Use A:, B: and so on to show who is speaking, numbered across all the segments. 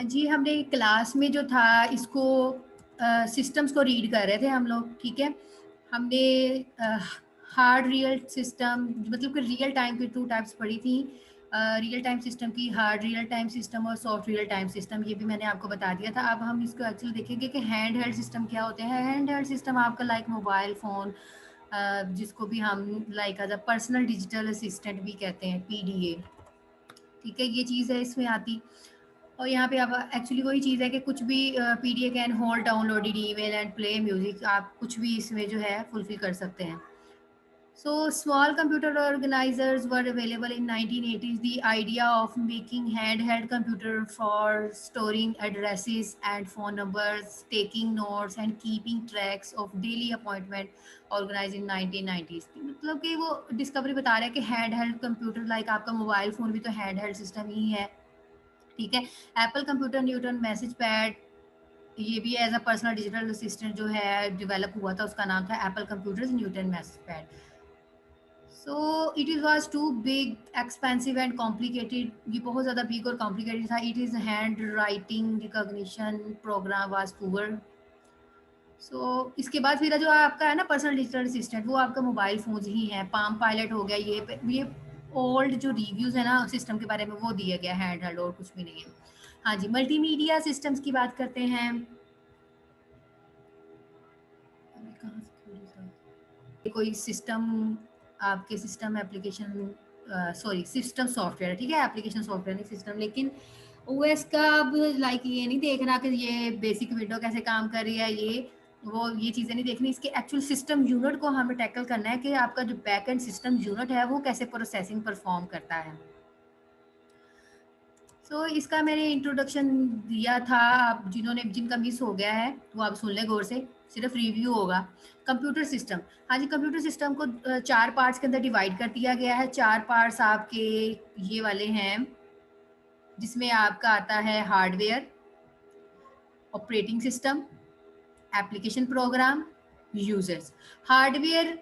A: जी, हमने क्लास में जो था इसको सिस्टम्स को रीड कर रहे थे हम लोग, ठीक है। हमने हार्ड रियल सिस्टम मतलब कि रियल टाइम की 2 टाइप्स पढ़ी थी। रियल टाइम सिस्टम की हार्ड रियल टाइम सिस्टम और सॉफ्ट रियल टाइम सिस्टम, ये भी मैंने आपको बता दिया था। अब हम इसको एक्चुअली देखेंगे कि हैंड हेल्ड सिस्टम क्या होते हैं। हैंड हेल्ड सिस्टम आपका लाइक मोबाइल फ़ोन, जिसको भी हम like as a personal digital assistant भी कहते हैं, पीडीए, ठीक है, ये चीज़ है इसमें आती। और यहाँ पे अब एक्चुअली वही चीज़ है कि कुछ भी PDA can hold downloaded email and play music, आप कुछ भी इसमें जो है फुलफिल कर सकते हैं। So small computer organizers were available in 1980s. The idea of making handheld computer for storing addresses and phone numbers, taking notes and keeping tracks of daily appointment organized in 1990s. मतलब कि वो discovery बता रहा है कि handheld computer like आपका mobile phone भी तो हैंड हेल्ड सिस्टम ही है, ठीक है। Apple computer Newton message pad, ये भी as a personal digital assistant जो है डेवलप हुआ था, उसका नाम था Apple computers Newton message pad. So it is was too big expensive and complicated, ये बहुत ज़्यादा बिग और कॉम्प्लिकेटेड था। It is handwriting recognition program was poor. सो इसके बाद फिर जो आपका है ना पर्सनल डिजिटल असिस्टेंट, वो आपका मोबाइल फ़ोन्स ही हैं। पाम पायलट हो गया, ये ओल्ड जो रिव्यूज़ है ना सिस्टम के बारे में वो दिया गया, हैंड हेल्ड और कुछ भी नहीं है। हाँ जी, मल्टीमीडिया सिस्टम्स की बात करते हैं। अभी कहाँ से खोली साइट? कोई सिस्टम, आपके system application, sorry system software, ठीक है, एप्लीकेशन सॉफ्टवेयर नहीं सिस्टम। लेकिन ओएस का अब लाइक ये नहीं देखना कि ये बेसिक विंडो कैसे काम कर रही है, ये चीज़ें नहीं देखनी। इसके एक्चुअल सिस्टम यूनिट को हमें टैकल करना है कि आपका जो बैक एंड सिस्टम यूनिट है वो कैसे प्रोसेसिंग परफॉर्म करता है। सो इसका मैंने इंट्रोडक्शन दिया था, आप जिनका मिस हो गया है वो आप सुन लें गौर से, सिर्फ रिव्यू होगा। कंप्यूटर सिस्टम, हाँ जी, कंप्यूटर सिस्टम को 4 पार्ट्स के अंदर डिवाइड कर दिया गया है। 4 पार्ट्स आपके ये वाले हैं, जिसमें आपका आता है hardware, operating system, application program, users. Hardware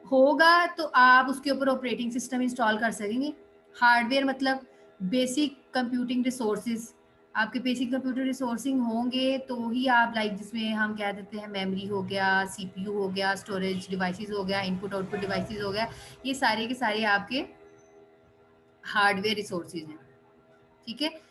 A: होगा तो आप उसके ऊपर ऑपरेटिंग सिस्टम इंस्टॉल कर सकेंगे। हार्डवेयर मतलब बेसिक कंप्यूटिंग रिसोर्सेज, आपके बेसिक कंप्यूटर रिसोर्सिंग होंगे तो ही आप लाइक जिसमें हम कह देते हैं मेमोरी हो गया, सीपीयू हो गया, स्टोरेज डिवाइसेस हो गया, इनपुट आउटपुट डिवाइसेस हो गया, ये सारे के सारे आपके हार्डवेयर रिसोर्सेज हैं, ठीक है।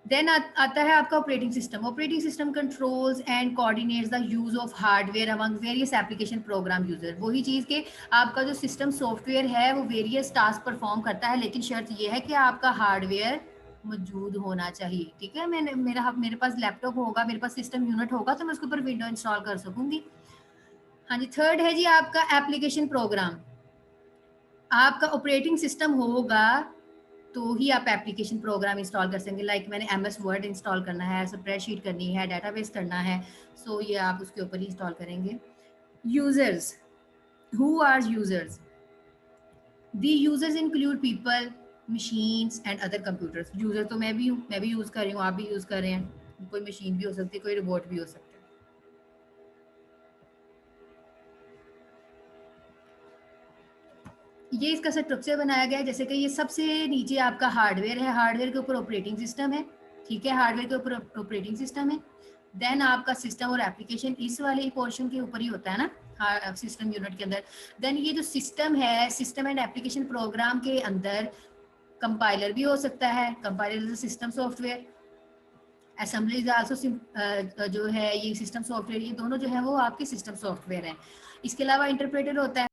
A: देन आता है आपका operating system. Operating system controls and coordinates the use of hardware among various application program user. वही चीज़ के आपका जो सिस्टम सॉफ्टवेयर है वो वेरियस टास्क परफॉर्म करता है, लेकिन शर्त ये है कि आपका हार्डवेयर मौजूद होना चाहिए, ठीक है। मेरे पास लैपटॉप होगा, मेरे पास सिस्टम यूनिट होगा तो मैं उसके ऊपर विंडो इंस्टॉल कर सकूंगी। हाँ जी, थर्ड है जी आपका एप्लीकेशन प्रोग्राम। आपका ऑपरेटिंग सिस्टम होगा तो ही आप एप्लीकेशन प्रोग्राम इंस्टॉल कर सकेंगे। लाइक मैंने एमएस वर्ड इंस्टॉल करना है, स्प्रेडशीट करनी है, डेटाबेस करना है, सो ये आप उसके ऊपर ही इंस्टॉल करेंगे। Users, who are users? The users include people, machines and other computers. User तो मैं भी हूँ, मैं भी यूज़ कर रही हूँ, आप भी यूज़ कर रहे हैं। कोई मशीन भी हो सकती है, कोई रोबोट भी हो सकता है। ये इसका स्ट्रक्चर बनाया गया है जैसे कि ये सबसे नीचे आपका हार्डवेयर है, हार्डवेयर के ऊपर ऑपरेटिंग सिस्टम है, ठीक है, हार्डवेयर के ऊपर ऑपरेटिंग सिस्टम है। देन आपका सिस्टम और एप्लीकेशन इस वाले पोर्शन के ऊपर ही होता है ना, सिस्टम यूनिट के अंदर। देन ये जो सिस्टम है, सिस्टम एंड एप्लीकेशन प्रोग्राम के अंदर कंपाइलर भी हो सकता है, compiler is system software, assembly is also जो है ये सिस्टम सॉफ्टवेयर, ये दोनों जो है वो आपके सिस्टम सॉफ्टवेयर है। इसके अलावा इंटरप्रेटर होता है।